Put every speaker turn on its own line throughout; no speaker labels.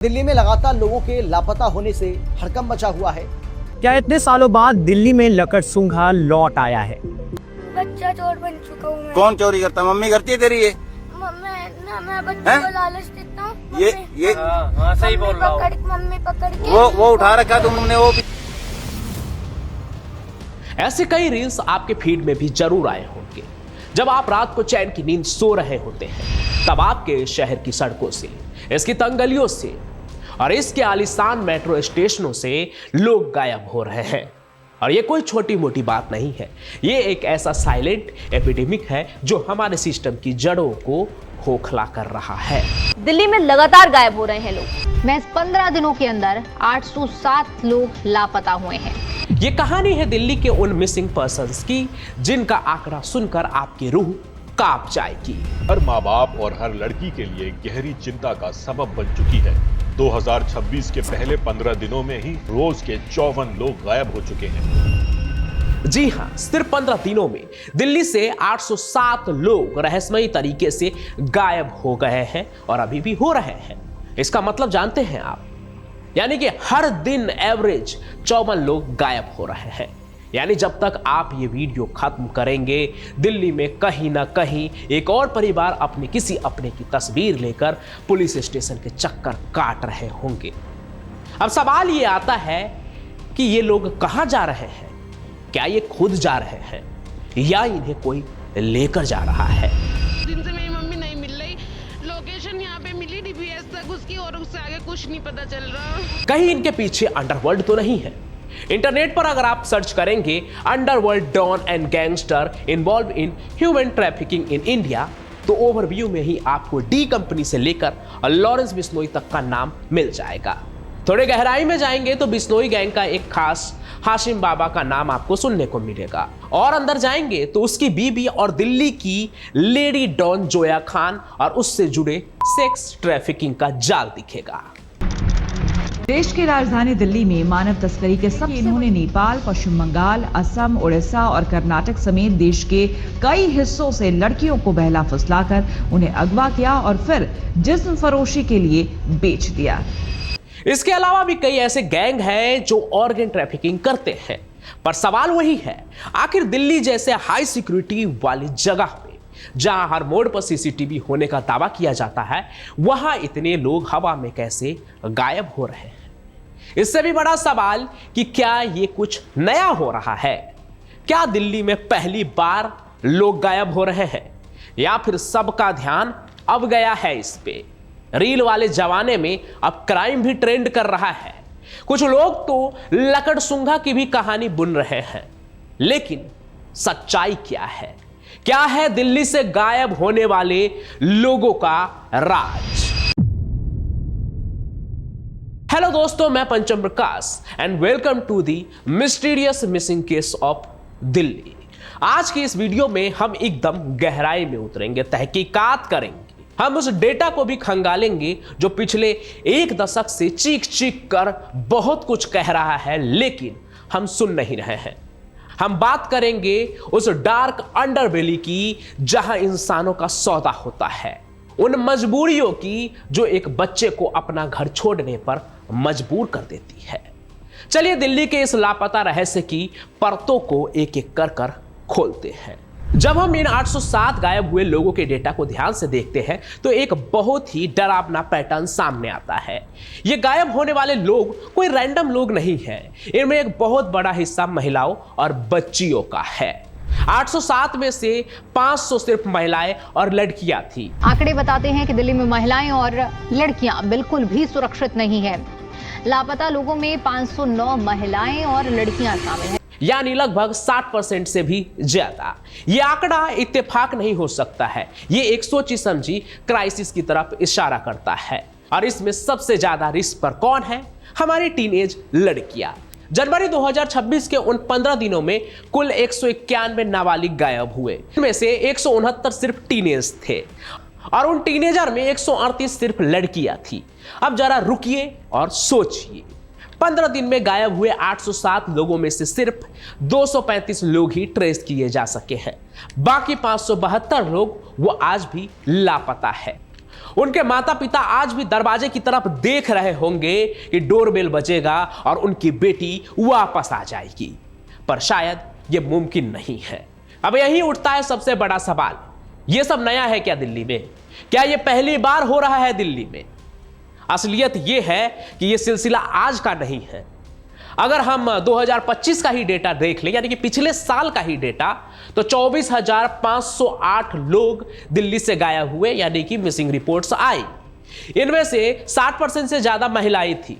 दिल्ली में लगातार लोगों के लापता होने से हड़कंप मचा हुआ है।
क्या इतने सालों बाद दिल्ली में लकड़सूंघा लौट आया है?
बच्चा चोर बन चुका हूँ मैं।
कौन चोरी करता? मम्मी करती है तेरी ये?
मैं बच्चे को लालच देता हूँ।
ये
हाँ सही बोल रहा हूँ।
मम्मी पकड़ के
वो उठा रखा तुमने वो भी।
ऐसे कई रील्स आपके फीड में भी जरूर आए होंगे। जब आप रात को चैन की नींद सो रहे होते हैं तब आपके शहर की सड़कों से, इसकी तंग गलियों से और इसके आलीशान मेट्रो स्टेशनों से लोग गायब हो रहे हैं। और ये कोई छोटी मोटी बात नहीं है, ये एक ऐसा साइलेंट एपिडेमिक है जो हमारे सिस्टम की जड़ों को खोखला कर रहा है।
दिल्ली में लगातार गायब हो रहे हैं लोग। महज 15 दिनों के अंदर 807 लोग लापता हुए हैं।
ये कहानी है दिल्ली के उन मिसिंग पर्सन्स की जिनका आंकड़ा सुनकर आपकी रूह कांप जाएगी।
हर माँ बाप और हर लड़की के लिए गहरी चिंता का सबब बन चुकी है। 2026 के पहले 15 दिनों में ही रोज के 54 लोग गायब हो चुके हैं।
जी हां, सिर्फ 15 दिनों में दिल्ली से 807 लोग रहस्यमयी तरीके से गायब हो गए हैं और अभी भी हो रहे हैं। इसका मतलब जानते हैं आप? यानी कि हर दिन एवरेज 54 लोग गायब हो रहे हैं। यानी जब तक आप ये वीडियो खत्म करेंगे दिल्ली में कहीं ना कहीं एक और परिवार अपने किसी अपने की तस्वीर लेकर पुलिस स्टेशन के चक्कर काट रहे होंगे। अब सवाल ये आता है कि ये लोग कहां जा रहे हैं? क्या ये खुद जा रहे हैं या इन्हें कोई लेकर जा रहा है?
दिन से मेरी मम्मी नहीं मिल रही। लोकेशन यहाँ पे मिली डीपीएस तक उसकी, और उससे आगे कुछ नहीं पता चल रहा।
कहीं इनके पीछे अंडरवर्ल्ड तो नहीं है? इंटरनेट पर अगर आप सर्च करेंगे underworld don and gangster involve in human trafficking in India तो ओवरव्यू में ही आपको डी कंपनी से लेकर लॉरेंस बिश्नोई तक का नाम मिल जाएगा। थोड़े गहराई में जाएंगे तो बिश्नोई गैंग का एक खास हाशिम बाबा का नाम आपको सुनने को मिलेगा। और अंदर जाएंगे तो उसकी बीबी और दिल्ली की लेडी डॉन जोया खान और उससे जुड़े सेक्स ट्रैफिकिंग का जाल दिखेगा।
देश की राजधानी दिल्ली में मानव तस्करी के सब इन्होंने नेपाल, पश्चिम बंगाल, असम, उड़ीसा और कर्नाटक समेत देश के कई हिस्सों से लड़कियों को बहला फुसलाकर उन्हें अगवा किया और फिर जिस्म फरोशी के लिए बेच दिया।
इसके अलावा भी कई ऐसे गैंग हैं जो ऑर्गन ट्रैफिकिंग करते हैं। पर सवाल वही है, आखिर दिल्ली जैसे हाई सिक्योरिटी वाली जगह पे जहां हर मोड़ पर सीसीटीवी होने का दावा किया जाता है, वहां इतने लोग हवा में कैसे गायब हो रहे हैं? इससे भी बड़ा सवाल कि क्या ये कुछ नया हो रहा है? क्या दिल्ली में पहली बार लोग गायब हो रहे हैं या फिर सबका ध्यान अब गया है इस पे? रील वाले जमाने में अब क्राइम भी ट्रेंड कर रहा है। कुछ लोग तो लकड़सूंघा की भी कहानी बुन रहे हैं। लेकिन सच्चाई क्या है? क्या है दिल्ली से गायब होने वाले लोगों का राज? हेलो दोस्तों, मैं Pancham Prakash and welcome to the mysterious missing case of Delhi. आज की इस वीडियो में हम एकदम गहराई में उतरेंगे, तहकीकात करेंगे। हम उस डेटा को भी खंगालेंगे जो पिछले एक दशक से चीख चीख कर बहुत कुछ कह रहा है, लेकिन हम सुन नहीं रहे हैं। हम बात करेंगे उस डार्क अंडरबेली की जहां इंसानों का सौदा होता है, उन मजबूरियों की जो एक बच्चे को अपना घर छोड़ने पर मजबूर कर देती है। चलिए दिल्ली के इस लापता रहस्य की परतों को एक एक कर खोलते हैं। जब हम इन 807 गायब हुए लोगों के डेटा को ध्यान से देखते हैं तो एक बहुत ही डरावना पैटर्न सामने आता है। ये गायब होने वाले लोग कोई रैंडम लोग नहीं हैं। इनमें एक बहुत बड़ा हिस्सा महिलाओं और बच्चियों का है। 807 में से 500 सिर्फ महिलाएं और लड़कियां थी।
आंकड़े बताते हैं कि दिल्ली में महिलाएं और लड़कियां बिल्कुल भी सुरक्षित नहीं है। लापता लोगों में 509 महिलाएं और लड़कियां शामिल हैं,
यानी लगभग 60% से भी ज्यादा। यह आंकड़ा इत्तेफाक नहीं हो सकता है, ये एक सोची समझी क्राइसिस की तरफ इशारा करता है। और इसमें सबसे ज्यादा रिस्क पर कौन है? हमारी टीनेज लड़कियां। जनवरी 2026 के उन 15 दिनों में कुल 191 नाबालिग गायब हुए। इनमें से 169 सिर्फ टीनेज थे और उन टीनेजर में 138 सिर्फ लड़कियां थी। अब जरा रुकिए और सोचिए, 15 दिन में गायब हुए 807 लोगों में से सिर्फ 235 लोग ही ट्रेस किए जा सके हैं। बाकी 572 लोग वो आज भी लापता है। उनके माता पिता आज भी दरवाजे की तरफ देख रहे होंगे कि डोरबेल बजेगा और उनकी बेटी वापस आ जाएगी, पर शायद यह मुमकिन नहीं है। अब यही उठता है सबसे बड़ा सवाल, यह सब नया है क्या दिल्ली में? क्या यह पहली बार हो रहा है दिल्ली में? असलियत यह है कि यह सिलसिला आज का नहीं है। अगर हम 2025 का ही डेटा देख लें, यानी कि पिछले साल का ही डेटा, तो 24,508 लोग दिल्ली से गायब हुए, यानी कि मिसिंग रिपोर्ट्स आई। इनमें से 60% से ज्यादा महिलाएं थी।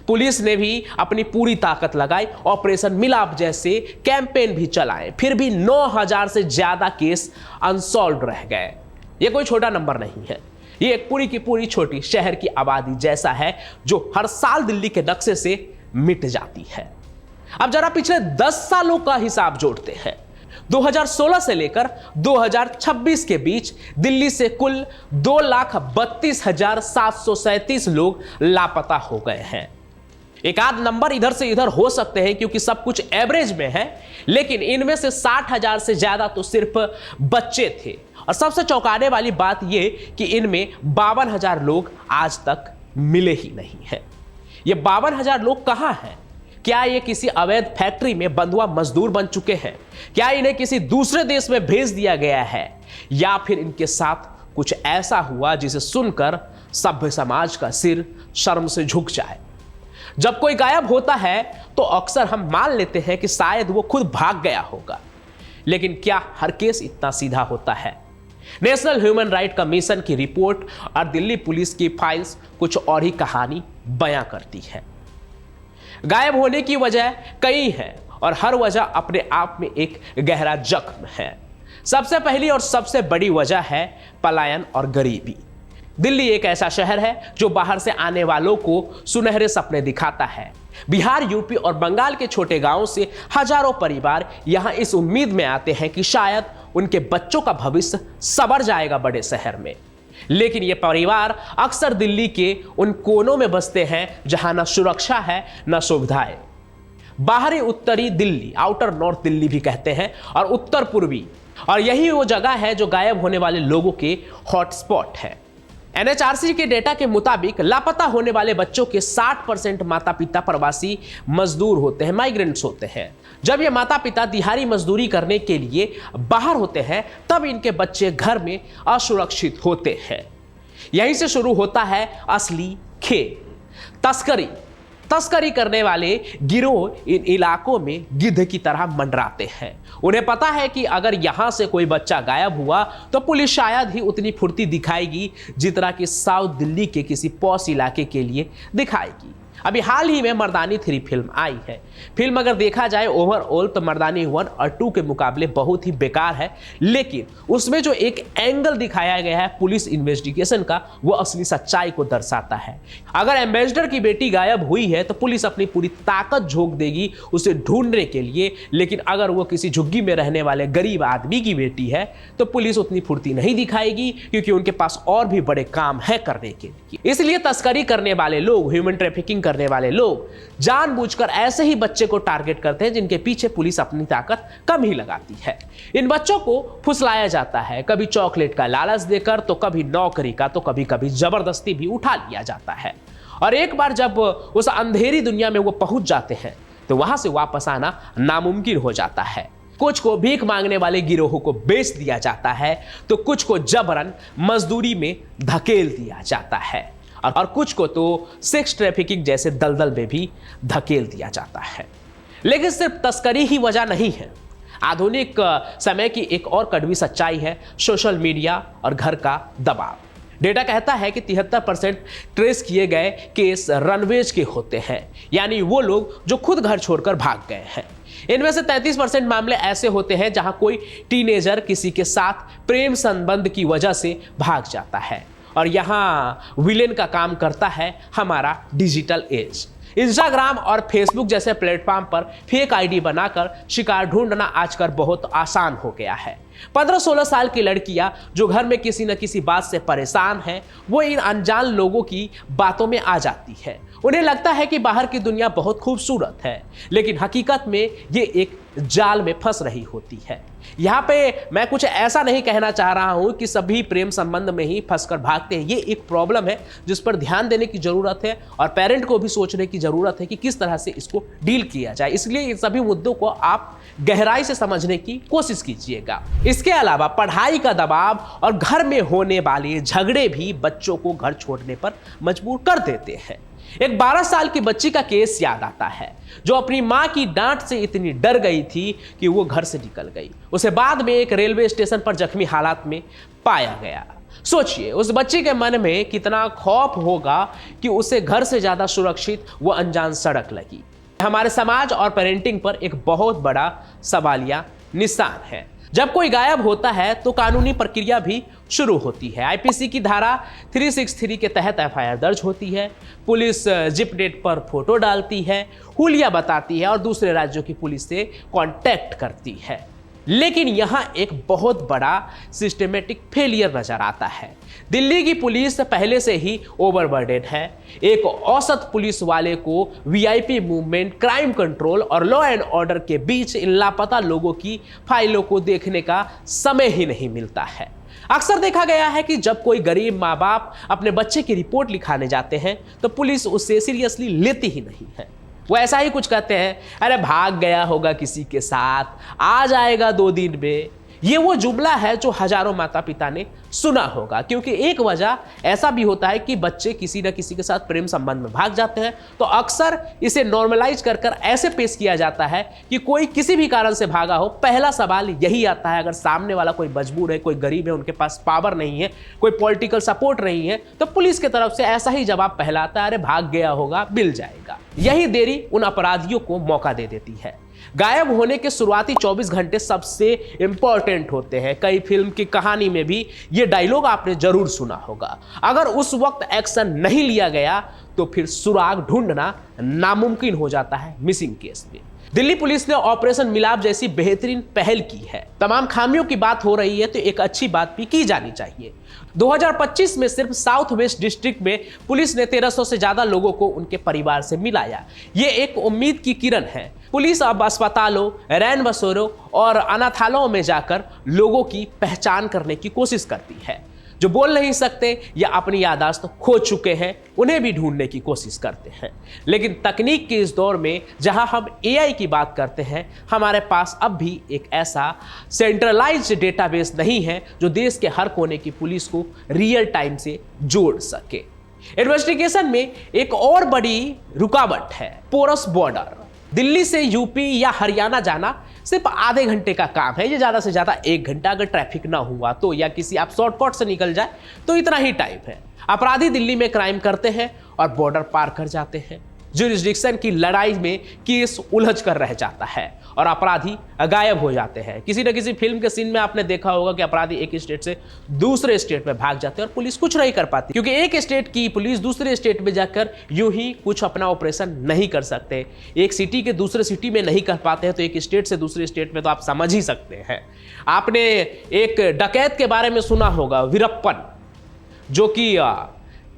पुलिस ने भी अपनी पूरी ताकत लगाई, ऑपरेशन मिलाप जैसे कैंपेन भी चलाए, फिर भी 9,000 से ज्यादा केस अनसॉल्व रह गए। यह कोई छोटा नंबर नहीं है, यह एक पूरी की पूरी छोटी शहर की आबादी जैसा है जो हर साल दिल्ली के नक्शे से मिट जाती है। अब जरा पिछले 10 सालों का हिसाब जोड़ते हैं। 2016 से लेकर 2026 के बीच दिल्ली से कुल 2,32,737 लोग लापता हो गए हैं। एक आध नंबर इधर से इधर हो सकते हैं क्योंकि सब कुछ एवरेज में है, लेकिन इनमें से 60,000 से ज्यादा तो सिर्फ बच्चे थे। और सबसे चौंकाने वाली बात यह कि इनमें 52,000 लोग आज तक मिले ही नहीं हैं। ये 52,000 लोग कहां हैं? क्या ये किसी अवैध फैक्ट्री में बंधुआ मजदूर बन चुके हैं? क्या इन्हें किसी दूसरे देश में भेज दिया गया है? या फिर इनके साथ कुछ ऐसा हुआ जिसे सुनकर सभ्य समाज का सिर शर्म से झुक जाए? जब कोई गायब होता है तो अक्सर हम मान लेते हैं कि शायद वो खुद भाग गया होगा, लेकिन क्या हर केस इतना सीधा होता है? नेशनल ह्यूमन राइट कमीशन की रिपोर्ट और दिल्ली पुलिस की फाइल्स कुछ और ही कहानी बयां करती है। गायब होने की वजह कई हैं और हर वजह अपने आप में एक गहरा जख्म है। सबसे पहली और सबसे बड़ी वजह है पलायन और गरीबी। दिल्ली एक ऐसा शहर है जो बाहर से आने वालों को सुनहरे सपने दिखाता है। बिहार, यूपी और बंगाल के छोटे गांवों से हजारों परिवार यहां इस उम्मीद में आते हैं कि शायद उनके बच्चों का भविष्य संवर जाएगा बड़े शहर में। लेकिन ये परिवार अक्सर दिल्ली के उन कोनों में बसते हैं जहां न सुरक्षा है न सुविधाएं। बाहरी उत्तरी दिल्ली, आउटर नॉर्थ दिल्ली भी कहते हैं, और उत्तर पूर्वी, और यही वो जगह है जो गायब होने वाले लोगों के हॉटस्पॉट है। एनएचआरसी के डेटा के मुताबिक लापता होने वाले बच्चों के 60% माता पिता प्रवासी मजदूर होते हैं, माइग्रेंट्स होते हैं। जब ये माता पिता दिहाड़ी मजदूरी करने के लिए बाहर होते हैं तब इनके बच्चे घर में असुरक्षित होते हैं। यहीं से शुरू होता है असली खेल, तस्करी। तस्करी करने वाले गिरोह इन इलाकों में गिद्ध की तरह मंडराते हैं। उन्हें पता है कि अगर यहां से कोई बच्चा गायब हुआ तो पुलिस शायद ही उतनी फुर्ती दिखाएगी जितना कि साउथ दिल्ली के किसी पॉश इलाके के लिए दिखाएगी। अभी हाल ही में मर्दानी 3 फिल्म आई है। फिल्म अगर देखा जाए ओवरऑल तो मर्दानी 1 और 2 के मुकाबले बहुत ही बेकार है, लेकिन उसमें जो एक एंगल दिखाया गया है पुलिस इन्वेस्टिगेशन का, वो असली सच्चाई को दर्शाता है। अगर एम्बेसडर की बेटी गायब हुई है तो पुलिस अपनी पूरी ताकत झोंक देगी उसे ढूंढने के लिए, लेकिन अगर वो किसी झुग्गी में रहने वाले गरीब आदमी की बेटी है तो पुलिस उतनी फुर्ती नहीं दिखाएगी, क्योंकि उनके पास और भी बड़े काम है करने के लिए। इसलिए तस्करी करने वाले लोग, ह्यूमन ट्रैफिकिंग करने वाले लोग जानबूझकर ऐसे ही बच्चे को टारगेट करते हैं जिनके पीछे पुलिस अपनी ताकत कम ही लगाती है। इन बच्चों को फुसलाया जाता है, कभी चॉकलेट का लालच देकर तो कभी नौकरी का, तो कभी कभी जबरदस्ती भी उठा लिया जाता है। और एक बार जब उस अंधेरी दुनिया में वो पहुंच जाते हैं तो वहां से वापस आना नामुमकिन हो जाता है। कुछ को भीख मांगने वाले गिरोहों को बेच दिया जाता है, तो कुछ को जबरन मजदूरी में धकेल दिया जाता है, और कुछ को तो सेक्स ट्रैफिकिंग जैसे दलदल में भी धकेल दिया जाता है। लेकिन सिर्फ तस्करी ही वजह नहीं है। आधुनिक समय की एक और कड़वी सच्चाई है सोशल मीडिया और घर का दबाव। डेटा कहता है कि 73% ट्रेस किए गए केस रनवेज के होते हैं, यानी वो लोग जो खुद घर छोड़कर भाग गए हैं। इनमें से 33% मामले ऐसे होते हैं जहां कोई टीनेजर किसी के साथ प्रेम संबंध की वजह से भाग जाता है, और यहां विलेन का काम करता है हमारा डिजिटल एज। इंस्टाग्राम और फेसबुक जैसे प्लेटफॉर्म पर फेक आईडी बनाकर शिकार ढूंढना आजकल बहुत आसान हो गया है। 15-16 साल की लड़कियां जो घर में किसी न किसी बात से परेशान हैं, वो इन अनजान लोगों की बातों में आ जाती है। उन्हें लगता है कि बाहर की दुनिया बहुत खूबसूरत है, लेकिन हकीकत में ये एक जाल में फंस रही होती है। यहाँ पे मैं कुछ ऐसा नहीं कहना चाह रहा हूं कि सभी प्रेम संबंध में ही फंसकर भागते हैं। ये एक प्रॉब्लम है जिस पर ध्यान देने की जरूरत है और पेरेंट को भी सोचने की जरूरत है कि किस तरह से इसको डील किया जाए। इसलिए इन सभी मुद्दों को आप गहराई से समझने की कोशिश कीजिएगा। इसके अलावा पढ़ाई का दबाव और घर में होने वाले झगड़े भी बच्चों को घर छोड़ने पर मजबूर कर देते हैं। एक 12 साल की बच्ची का केस याद आता है, जो अपनी मां की डांट से इतनी डर गई थी कि वो घर से निकल गई। उसे बाद में एक रेलवे स्टेशन पर जख्मी हालात में पाया गया। सोचिए उस बच्ची के मन में कितना खौफ होगा कि उसे घर से ज्यादा सुरक्षित वो अनजान सड़क लगी। हमारे समाज और पेरेंटिंग पर एक बहुत बड़ा सवालिया निशान है। जब कोई गायब होता है तो कानूनी प्रक्रिया भी शुरू होती है। आईपीसी की धारा 363 के तहत एफआईआर दर्ज होती है। पुलिस जिपनेट पर फोटो डालती है, हुलिया बताती है और दूसरे राज्यों की पुलिस से कांटेक्ट करती है। लेकिन यहां एक बहुत बड़ा सिस्टमेटिक फेलियर नजर आता है। दिल्ली की पुलिस पहले से ही ओवरबर्डेन है। एक औसत पुलिस वाले को वीआईपी मूवमेंट, क्राइम कंट्रोल और लॉ एंड ऑर्डर के बीच इन लापता लोगों की फाइलों को देखने का समय ही नहीं मिलता है। अक्सर देखा गया है कि जब कोई गरीब माँ बाप अपने बच्चे की रिपोर्ट लिखाने जाते हैं तो पुलिस उसे सीरियसली लेती ही नहीं है। वो ऐसा ही कुछ कहते हैं, अरे भाग गया होगा किसी के साथ, आ जाएगा 2 दिन में। ये वो जुमला है जो हजारों माता पिता ने सुना होगा, क्योंकि एक वजह ऐसा भी होता है कि बच्चे किसी न किसी के साथ प्रेम संबंध में भाग जाते हैं तो अक्सर इसे नॉर्मलाइज कर ऐसे पेश किया जाता है कि कोई किसी भी कारण से भागा हो, पहला सवाल यही आता है, अगर सामने वाला कोई मजबूर है, कोई गरीब है, उनके पास पावर नहीं है, कोई पॉलिटिकल सपोर्ट नहीं है, तो पुलिस की तरफ से ऐसा ही जवाब पहला आता है, अरे भाग गया होगा, मिल जाएगा। यही देरी उन अपराधियों को मौका दे देती है। गायब होने के शुरुआती 24 घंटे सबसे इंपॉर्टेंट होते हैं। कई फिल्म की कहानी में भी ये डायलॉग आपने जरूर सुना होगा। अगर उस वक्त एक्शन नहीं लिया गया तो फिर सुराग ढूंढना नामुमकिन हो जाता है मिसिंग केस में। दिल्ली पुलिस ने ऑपरेशन मिलाप जैसी बेहतरीन पहल की है। तमाम खामियों की बात हो रही है तो एक अच्छी बात भी की जानी चाहिए। 2025 में सिर्फ साउथ वेस्ट डिस्ट्रिक्ट में पुलिस ने 1300 से ज्यादा लोगों को उनके परिवार से मिलाया। ये एक उम्मीद की किरण है। पुलिस अब अस्पतालों, रैन बसेरों और अनाथालयों में जाकर लोगों की पहचान करने की कोशिश करती है। जो बोल नहीं सकते या अपनी याददाश्त खो चुके हैं, उन्हें भी ढूंढने की कोशिश करते हैं। लेकिन तकनीक के इस दौर में जहां हम एआई की बात करते हैं, हमारे पास अब भी एक ऐसा सेंट्रलाइज्ड डेटाबेस नहीं है जो देश के हर कोने की पुलिस को रियल टाइम से जोड़ सके। इन्वेस्टिगेशन में एक और बड़ी रुकावट है पोरस बॉर्डर। दिल्ली से यूपी या हरियाणा जाना सिर्फ आधे घंटे का काम है, ये ज़्यादा से ज़्यादा 1 घंटा, अगर ट्रैफिक ना हुआ तो, या किसी आप शॉर्टकट से निकल जाए तो इतना ही टाइम है। अपराधी दिल्ली में क्राइम करते हैं और बॉर्डर पार कर जाते हैं। ज्यूरिसडिक्शन की लड़ाई में केस उलझ कर रह जाता है और अपराधी गायब हो जाते हैं। किसी न किसी फिल्म के सीन में आपने देखा होगा कि अपराधी एक स्टेट से दूसरे स्टेट में भाग जाते हैं और पुलिस कुछ नहीं कर पाती, क्योंकि एक स्टेट की पुलिस दूसरे स्टेट में जाकर यूं ही कुछ अपना ऑपरेशन नहीं कर सकते। एक सिटी के दूसरे सिटी में नहीं कर पाते हैं तो एक स्टेट से दूसरे स्टेट में तो आप समझ ही सकते हैं। आपने एक डकैत के बारे में सुना होगा, वीरप्पन, जो कि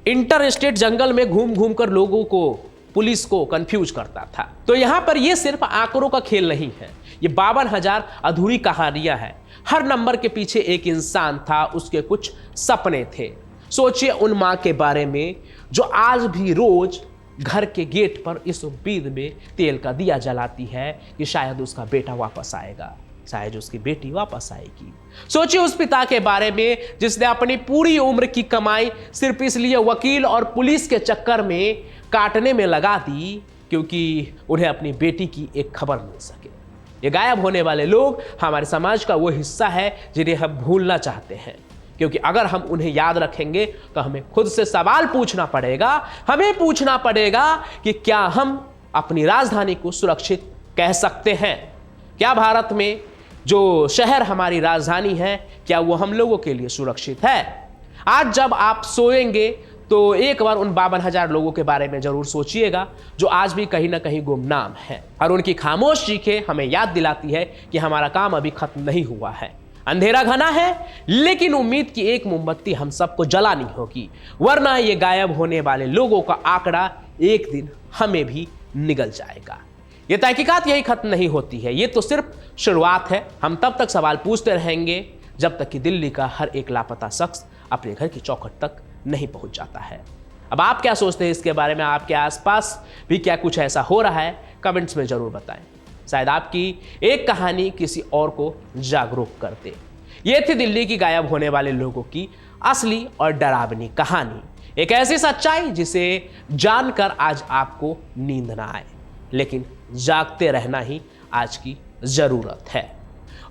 इंटर स्टेट जंगल में घूम घूम कर लोगों को, पुलिस को कंफ्यूज करता था। तो यहां पर यह सिर्फ आंकड़ों का खेल नहीं है, ये 52,000 अधूरी कहानियां हैं। हर नंबर के पीछे एक इंसान था, उसके कुछ सपने थे। सोचिए उन मां के बारे में जो आज भी रोज घर के गेट पर इस उम्मीद में तेल का दिया जलाती है कि शायद उसका बेटा वापस आएगा, शायद उसकी बेटी वापस आएगी। सोचिए उस पिता के बारे में जिसने अपनी पूरी उम्र की कमाई सिर्फ इसलिए वकील और पुलिस के चक्कर में काटने में लगा दी क्योंकि उन्हें अपनी बेटी की एक खबर मिल सके। ये गायब होने वाले लोग हमारे समाज का वो हिस्सा है जिन्हें हम भूलना चाहते हैं, क्योंकि अगर हम उन्हें याद रखेंगे तो हमें खुद से सवाल पूछना पड़ेगा। हमें पूछना पड़ेगा कि क्या हम अपनी राजधानी को सुरक्षित कह सकते हैं? क्या भारत में जो शहर हमारी राजधानी है, क्या वो हम लोगों के लिए सुरक्षित है? आज जब आप सोएंगे तो एक बार उन 52,000 लोगों के बारे में जरूर सोचिएगा जो आज भी कहीं ना कहीं गुमनाम है, और उनकी खामोश चीखें हमें याद दिलाती है कि हमारा काम अभी खत्म नहीं हुआ है। अंधेरा घना है, लेकिन उम्मीद की एक मोमबत्ती हम सबको जलानी होगी, वरना ये गायब होने वाले लोगों का आंकड़ा एक दिन हमें भी निगल जाएगा। ये तहकीकात यही खत्म नहीं होती है, ये तो सिर्फ शुरुआत है। हम तब तक सवाल पूछते रहेंगे जब तक कि दिल्ली का हर एक लापता शख्स अपने घर की चौखट तक नहीं पहुंच जाता है। अब आप क्या सोचते हैं इसके बारे में? आपके आसपास भी क्या कुछ ऐसा हो रहा है? कमेंट्स में जरूर बताएं। शायद आपकी एक कहानी किसी और को जागरूक कर दे। ये थी दिल्ली की गायब होने वाले लोगों की असली और डरावनी कहानी, एक ऐसी सच्चाई जिसे जानकर आज आपको नींद ना आए, लेकिन जागते रहना ही आज की जरूरत है।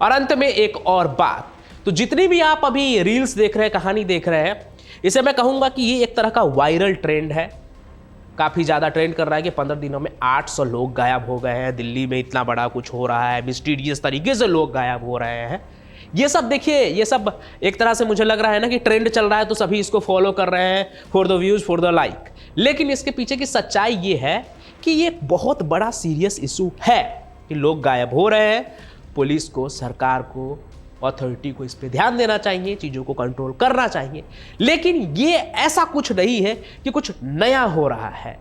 और अंत में एक और बात, तो जितनी भी आप अभी रील्स देख रहे हैं, कहानी देख रहे हैं, इसे मैं कहूंगा कि ये एक तरह का वायरल ट्रेंड है। काफ़ी ज़्यादा ट्रेंड कर रहा है कि 15 दिनों में 800 लोग गायब हो गए हैं, दिल्ली में इतना बड़ा कुछ हो रहा है, मिस्टीरियस तरीके से लोग गायब हो रहे हैं। ये सब देखिए, ये सब एक तरह से मुझे लग रहा है ना कि ट्रेंड चल रहा है तो सभी इसको फॉलो कर रहे हैं for the views, for the like. लेकिन इसके पीछे की सच्चाई ये है कि ये बहुत बड़ा सीरियस इशू है कि लोग गायब हो रहे हैं। पुलिस को, सरकार को, अथॉरिटी को इस पे ध्यान देना चाहिए, चीज़ों को कंट्रोल करना चाहिए। लेकिन ये ऐसा कुछ नहीं है कि कुछ नया हो रहा है।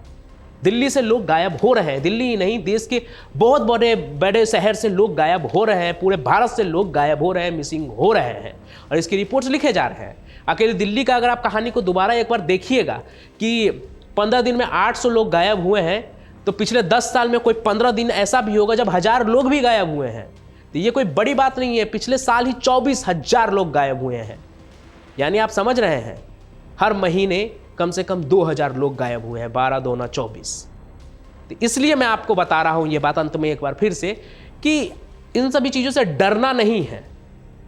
दिल्ली से लोग गायब हो रहे हैं, दिल्ली ही नहीं, देश के बहुत बड़े बड़े शहर से लोग गायब हो रहे हैं, पूरे भारत से लोग गायब हो रहे हैं, मिसिंग हो रहे हैं, और इसकी रिपोर्ट्स लिखे जा रहे हैं। अकेले दिल्ली का अगर आप कहानी को दोबारा एक बार देखिएगा कि 15 दिन में 800 लोग गायब हुए हैं, तो पिछले 10 साल में कोई 15 दिन ऐसा भी होगा जब 1000 लोग भी गायब हुए हैं। तो ये कोई बड़ी बात नहीं है। पिछले साल ही 24,000 लोग गायब हुए हैं, यानी आप समझ रहे हैं हर महीने कम से कम 2000 लोग गायब हुए हैं, 12 दूना 24। तो इसलिए मैं आपको बता रहा हूं ये बात अंत में एक बार फिर से कि इन सभी चीज़ों से डरना नहीं है।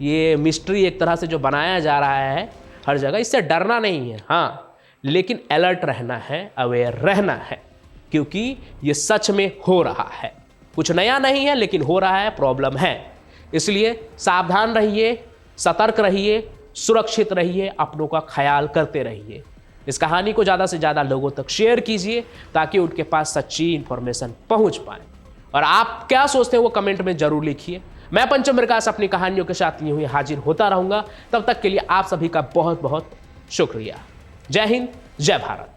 ये मिस्ट्री एक तरह से जो बनाया जा रहा है हर जगह, इससे डरना नहीं है, हाँ, लेकिन अलर्ट रहना है, अवेयर रहना है, क्योंकि ये सच में हो रहा है। कुछ नया नहीं है, लेकिन हो रहा है, प्रॉब्लम है। इसलिए सावधान रहिए, सतर्क रहिए, सुरक्षित रहिए, अपनों का ख्याल करते रहिए। इस कहानी को ज़्यादा से ज़्यादा लोगों तक शेयर कीजिए ताकि उनके पास सच्ची इंफॉर्मेशन पहुंच पाए। और आप क्या सोचते हैं वो कमेंट में जरूर लिखिए। मैं पंचम प्रकाश अपनी कहानियों के साथ यूं ही हाजिर होता रहूंगा। तब तक के लिए आप सभी का बहुत बहुत शुक्रिया। जय हिंद, जय भारत।